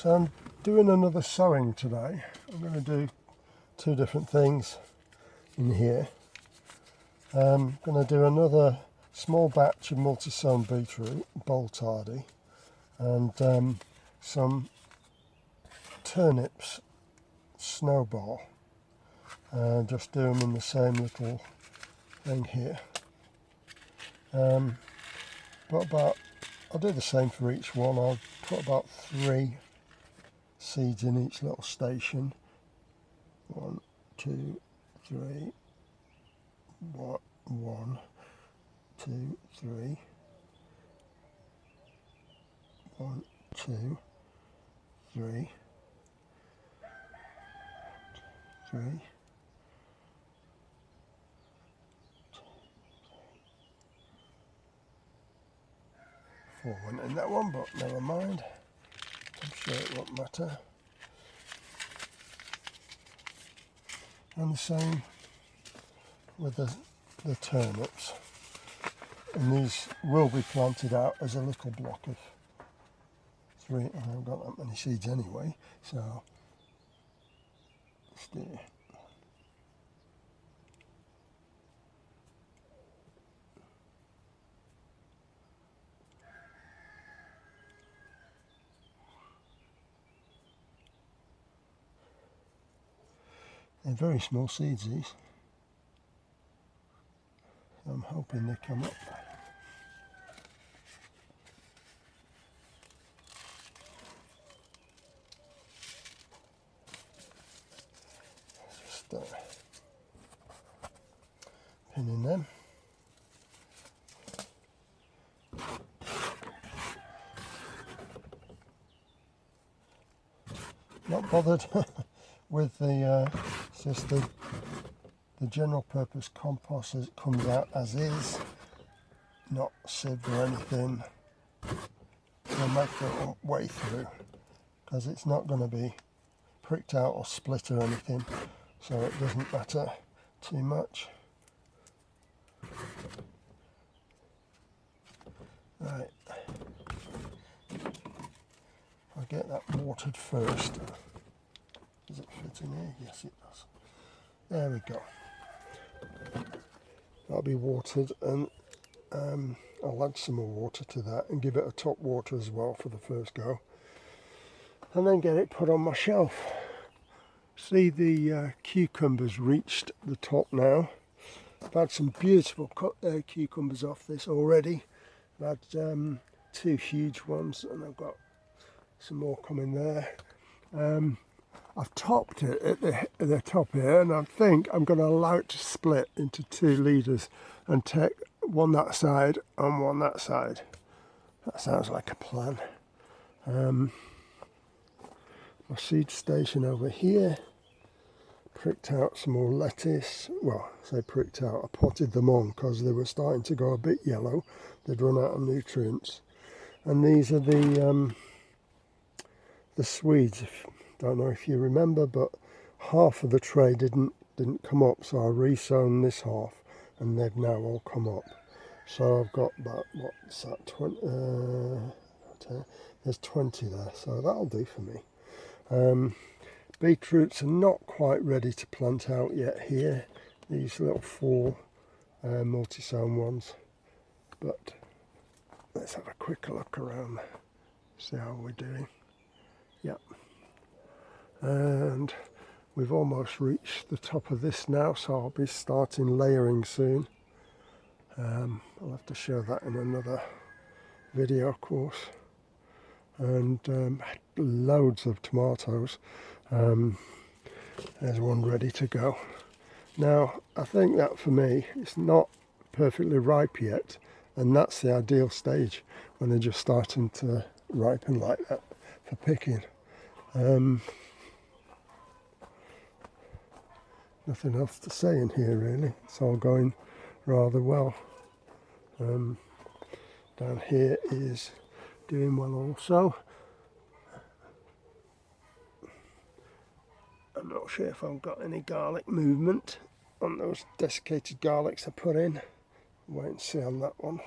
So I'm doing another sowing today. I'm going to do two different things in here. I'm going to do another small batch of multi-sown beetroot, bolt hardy, and some turnips snowball. Just do them in the same little thing here. I'll do the same for each one. I'll put about 3 seeds in each little station. 1, 2, 3. 1, 2, 3. 1, 2, 3. 3. 4 went in that one, but never mind. I'm sure it won't matter. And the same with the turnips. And these will be planted out as a little block of 3. I haven't got that many seeds anyway, so let's do it. They're very small seeds, these. I'm hoping they come up. Just pinning them. Not bothered with the it's just the general purpose compost as it comes out as is, not sieved or anything. I'll make the way through because it's not going to be pricked out or split or anything, so it doesn't matter too much. Right, I'll get that watered first. Does it fit in here? Yes, it does. There we go. That'll be watered, and I'll add some more water to that and give it a top water as well for the first go, and then get it put on my shelf. See, the cucumbers reached the top now. I've had some beautiful cucumbers off this already. I've had 2 huge ones, and I've got some more coming there. I've topped it at the top here, and I think I'm going to allow it to split into 2 leaders and take one that side and one that side. That sounds like a plan. My seed station over here, pricked out some more lettuce. Well, I say pricked out, I potted them on because they were starting to go a bit yellow. They'd run out of nutrients. And these are the Swedes. Don't know if you remember, but half of the tray didn't come up, so I resown this half, and they've now all come up. So I've got about, what's that, 20, there's 20 there, so that'll do for me. Beetroots are not quite ready to plant out yet here, these little 4 multi-sown ones, but let's have a quick look around, see how we're doing. Yep. And we've almost reached the top of this now, so I'll be starting layering soon. I'll have to show that in another video, of course. And loads of tomatoes. There's one ready to go. Now, I think that for me, it's not perfectly ripe yet, and that's the ideal stage when they're just starting to ripen like that for picking. Nothing else to say in here really, it's all going rather well. Down here is doing well also. I'm not sure if I've got any garlic movement on those desiccated garlics I put in. Wait and see on that one.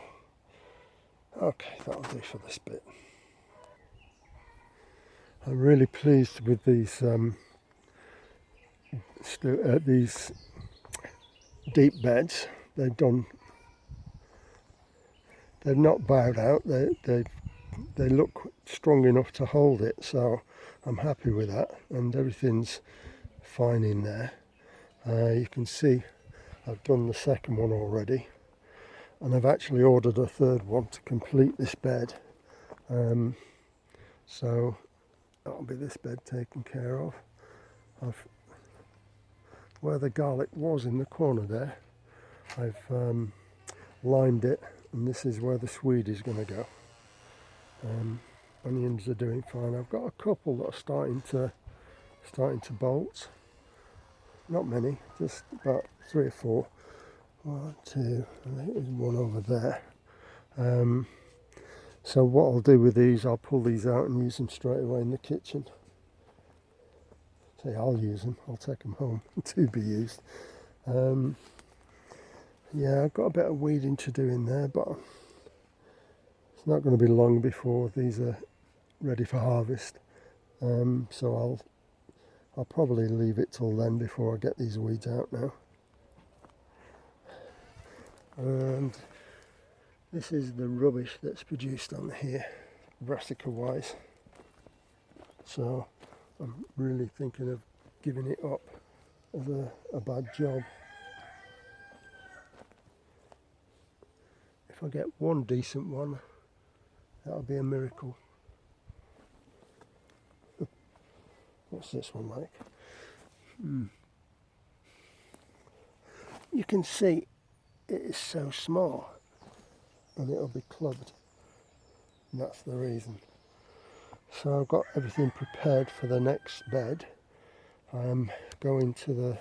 Okay, that'll do for this bit. I'm really pleased with these deep beds. They've not bowed out. They look strong enough to hold it, so I'm happy with that, and everything's fine in there. You can see I've done the second one already, and I've actually ordered a third one to complete this bed. So that'll be this bed taken care of. Where the garlic was in the corner there, I've limed it, and this is where the swede is going to go. Onions are doing fine. I've got a couple that are starting to bolt. Not many, just about 3 or 4. 1, 2, I think there's one over there. So what I'll do with these, I'll pull these out and use them straight away in the kitchen. I'll use them, I'll take them home to be used. Yeah, I've got a bit of weeding to do in there, but it's not going to be long before these are ready for harvest. So I'll probably leave it till then before I get these weeds out now. And this is the rubbish that's produced on here, brassica wise. So I'm really thinking of giving it up as a bad job. If I get one decent one, that'll be a miracle. What's this one like? You can see it is so small, and it'll be clubbed. And that's the reason. So I've got everything prepared for the next bed. I'm going to the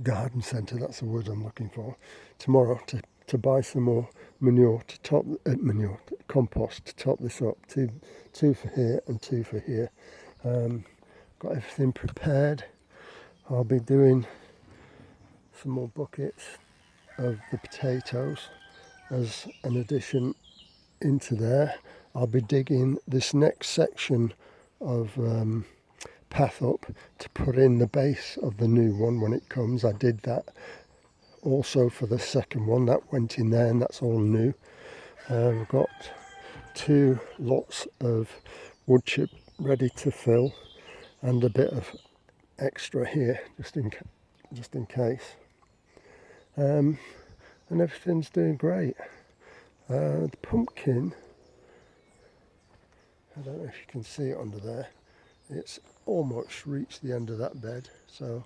garden centre, that's the word I'm looking for, tomorrow to buy some more manure to top compost to top this up. Two for here and 2 for here. Got everything prepared. I'll be doing some more buckets of the potatoes as an addition into there. I'll be digging this next section of path up to put in the base of the new one when it comes. I did that also for the second one, that went in there, and that's all new. We've got 2 lots of wood chip ready to fill, and a bit of extra here just in case. And everything's doing great. The pumpkin, I don't know if you can see it under there, it's almost reached the end of that bed, so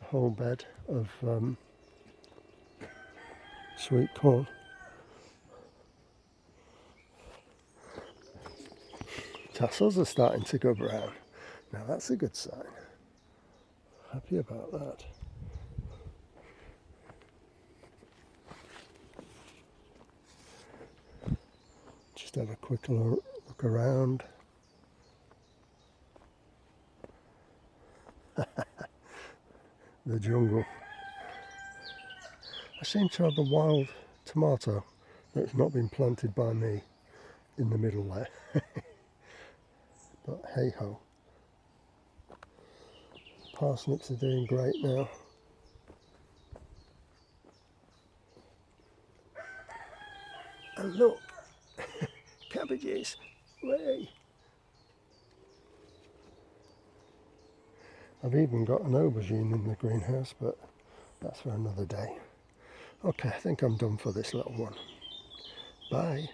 a whole bed of sweet corn. Tassels are starting to go brown. Now that's a good sign. Happy about that. Just have a quick look around. The jungle. I seem to have a wild tomato that's not been planted by me in the middle there. But hey ho. Parsnips are doing great now. And look, cabbages, way. I've even got an aubergine in the greenhouse, but that's for another day. Okay, I think I'm done for this little one. Bye.